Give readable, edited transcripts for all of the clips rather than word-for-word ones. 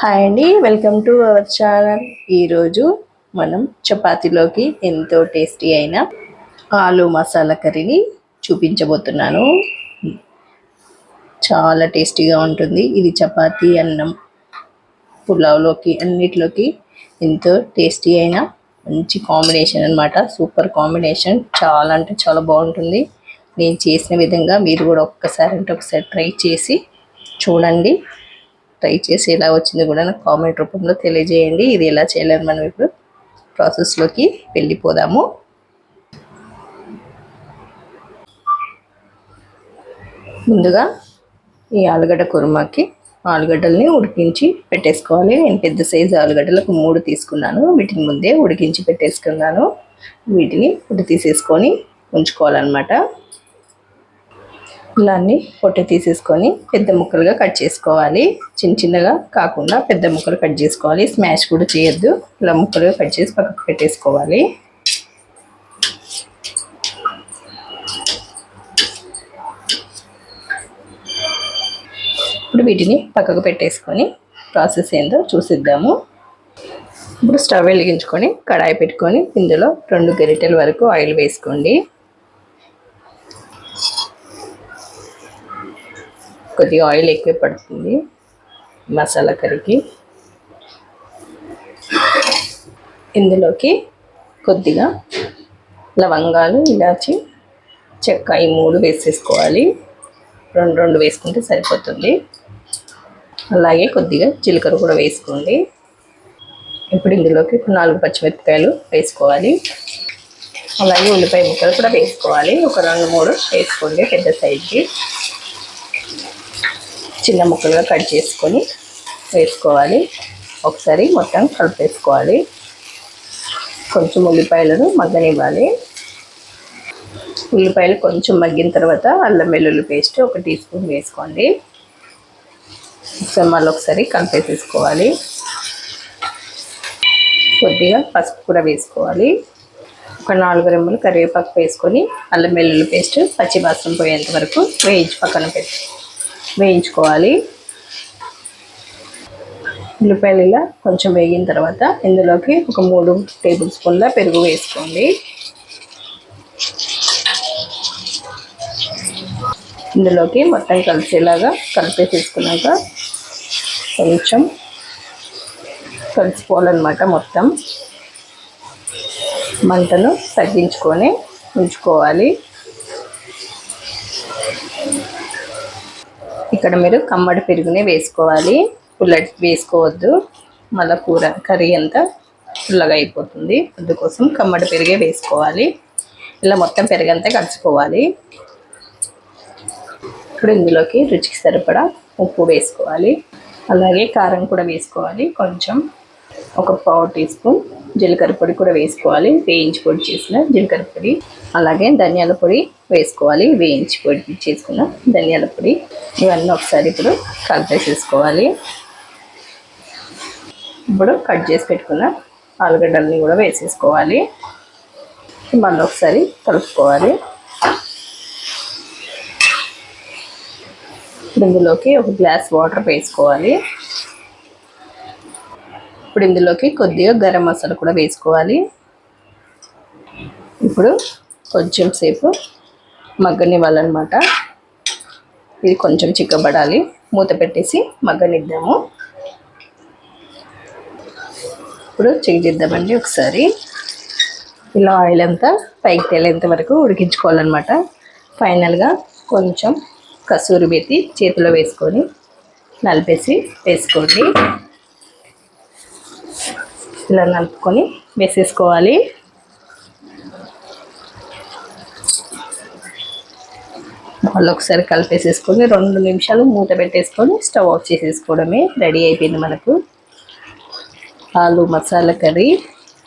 Hi అండి, welcome to our channel. ఈరోజు మనం చపాతీలోకి ఎంతో టేస్టీ అయిన ఆలు మసాలా కర్రీని చూపించబోతున్నాను. చాలా టేస్టీగా ఉంటుంది. ఇది చపాతీ, అన్నం, పులావ్లోకి అన్నిటిలోకి ఎంతో టేస్టీ అయిన మంచి కాంబినేషన్ అన్నమాట. Super combination. చాలా అంటే చాలా బాగుంటుంది. నేను చేసిన విధంగా మీరు కూడా ఒకసారి ట్రై చేసి చూడండి. ట్రై చేసి ఎలా వచ్చిందో కూడా నాకు కామెంట్ రూపంలో తెలియజేయండి. ఇది ఎలా చేయాలని మనం ఇప్పుడు ప్రాసెస్లోకి వెళ్ళిపోదాము. ముందుగా ఈ ఆలుగడ్డ కుర్మాకి ఆలుగడ్డల్ని ఉడికించి పెట్టేసుకోవాలి. నేను పెద్ద సైజు ఆలుగడ్డలకు 3 తీసుకున్నాను. వీటిని ముందే ఉడికించి పెట్టేసుకున్నాను. వీటిని తీసేసుకొని ఉంచుకోవాలన్నమాట. ఇలా అన్ని పొట్టు తీసేసుకొని పెద్ద ముక్కలుగా కట్ చేసుకోవాలి. చిన్నగా కాకుండా పెద్ద ముక్కలు కట్ చేసుకోవాలి. స్మాష్ కూడా చేయొద్దు. ఇలా ముక్కలుగా కట్ చేసి పక్కకు పెట్టేసుకోవాలి. ఇప్పుడు వీటిని పక్కకు పెట్టేసుకొని ప్రాసెస్ ఏందో చూసిద్దాము. ఇప్పుడు స్టవ్ వెలిగించుకొని కడాయి పెట్టుకొని ఇందులో 2 గరిటెల వరకు ఆయిల్ వేసుకోండి. కొద్దిగా ఆయిల్ ఎక్కువ పడుతుంది మసాలా కర్రీకి. ఇందులోకి కొద్దిగా లవంగాలు, ఇలాచి, చెక్క ఈ 3 వేసేసుకోవాలి. 2 వేసుకుంటే సరిపోతుంది. అలాగే కొద్దిగా జీలకర్ర కూడా వేసుకోండి. ఇప్పుడు ఇందులోకి 4 పచ్చిమిరపకాయలు వేసుకోవాలి. అలాగే ఉల్లిపాయ ముక్కలు కూడా వేసుకోవాలి. ఒక 2-3 వేసుకోండి పెద్ద సైజుకి. చిన్న ముక్కలుగా కట్ చేసుకొని వేసుకోవాలి. ఒకసారి మొత్తం కలిపేసుకోవాలి. కొంచెం ఉల్లిపాయలను మగ్గనివ్వాలి. ఉల్లిపాయలు కొంచెం మగ్గిన తర్వాత అల్లం వెల్లుల్లి పేస్ట్ 1 టీ స్పూన్ వేసుకోండి. మళ్ళీ ఒకసారి కలిపేసేసుకోవాలి. కొద్దిగా పసుపు కూడా వేసుకోవాలి. ఒక 4 రెమ్మలు కరివేపాకు వేసుకొని అల్లం వెల్లుల్లి పేస్ట్ పచ్చి వాసన పోయేంత వరకు పక్కన వేయించుకోవాలి. ఉల్లిపాయలు ఇలా కొంచెం వేగిన తర్వాత ఇందులోకి ఒక 3 టేబుల్ స్పూన్ల పెరుగు వేసుకోండి. ఇందులోకి మొత్తం కలిసేలాగా కలిపేసేసుకున్నాక కొంచెం కలిసిపోవాలన్నమాట. మొత్తం మంటను తగ్గించుకొని ఉంచుకోవాలి. ఇక్కడ మీరు కమ్మడి పెరుగునే వేసుకోవాలి. పుల్లటి వేసుకోవద్దు, మళ్ళీ కర్రీ అంతా పుల్లగా అయిపోతుంది. అందుకోసం కమ్మడి పెరిగే వేసుకోవాలి. ఇలా మొత్తం పెరుగంతా కలిసిపోవాలి. ఇప్పుడు ఇందులోకి రుచికి సరిపడా ఉప్పు వేసుకోవాలి. అలాగే కారం కూడా వేసుకోవాలి. కొంచెం ఒక 1/4 టీ స్పూన్ జీలకర్ర పొడి కూడా వేసుకోవాలి. వేయించి పొడి చేసిన జీలకర్ర పొడి. అలాగే ధనియాల పొడి వేసుకోవాలి. వేయించి పొడి చేసుకున్న ధనియాల పొడి. ఇవన్నీ ఒకసారి ఇప్పుడు కలిపేసేసుకోవాలి. ఇప్పుడు కట్ చేసి పెట్టుకున్న ఆలుగడ్డల్ని కూడా వేసేసుకోవాలి. మళ్ళీ ఒకసారి కలుపుకోవాలి. ఇందులోకి 1 గ్లాస్ వాటర్ వేసుకోవాలి. ఇప్పుడు ఇందులోకి కొద్దిగా గరం మసాలా కూడా వేసుకోవాలి. ఇప్పుడు కొంచెం సేపు మగ్గనివ్వాలన్నమాట. ఇది కొంచెం చిక్కబడాలి. మూత పెట్టేసి మగ్గనిద్దాము. ఇప్పుడు చెక్ చేద్దామండి ఒకసారి. ఇలా ఆయిల్ అంతా పైకి తేలేంత వరకు ఉడికించుకోవాలన్నమాట. ఫైనల్గా కొంచెం కసూరి మేతి చేతిలో వేసుకొని నలిపేసి వేసుకోండి. ఇలా నలుపుకొని వేసేసుకోవాలి. మళ్ళీ ఒకసారి కలిపేసేసుకొని 2 నిమిషాలు మూత పెట్టేసుకొని స్టవ్ ఆఫ్ చేసేసుకోవడమే. రెడీ అయిపోయింది మనకు ఆలు మసాలా కర్రీ.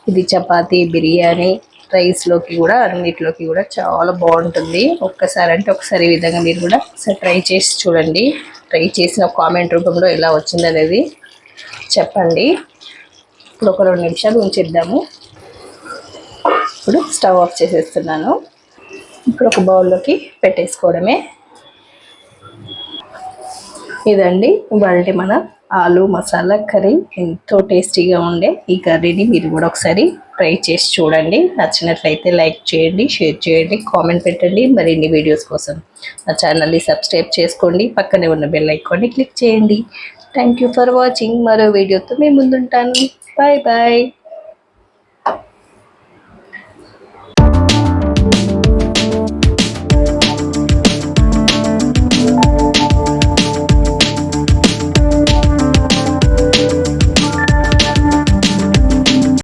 ఇది చపాతీ, బిర్యానీ, రైస్లోకి కూడా అన్నిటిలోకి కూడా చాలా బాగుంటుంది. ఒకసారి ఈ విధంగా మీరు కూడా ఒకసారి ట్రై చేసి చూడండి. ట్రై చేసిన కామెంట్ రూపంలో ఎలా వచ్చిందనేది చెప్పండి. ఇప్పుడు ఒక 2 నిమిషాలు ఉంచిద్దాము. ఇప్పుడు స్టవ్ ఆఫ్ చేసేస్తున్నాను. ఇప్పుడు ఒక బౌల్లోకి పెట్టేసుకోవడమే. ఇదండి ఇవాళ మన ఆలు మసాలా కర్రీ ఎంతో టేస్టీగా ఉండే ఈ కర్రీని మీరు కూడా ఒకసారి ట్రై చేసి చూడండి. నచ్చినట్లయితే లైక్ చేయండి, షేర్ చేయండి, కామెంట్ పెట్టండి. మరిన్ని వీడియోస్ కోసం నా ఛానల్ని సబ్స్క్రైబ్ చేసుకోండి. పక్కనే ఉన్న బెల్ ఐకాన్ని క్లిక్ చేయండి. Thank you for watching. మరో వీడియోతో మేము ముందుంటాను. Bye bye.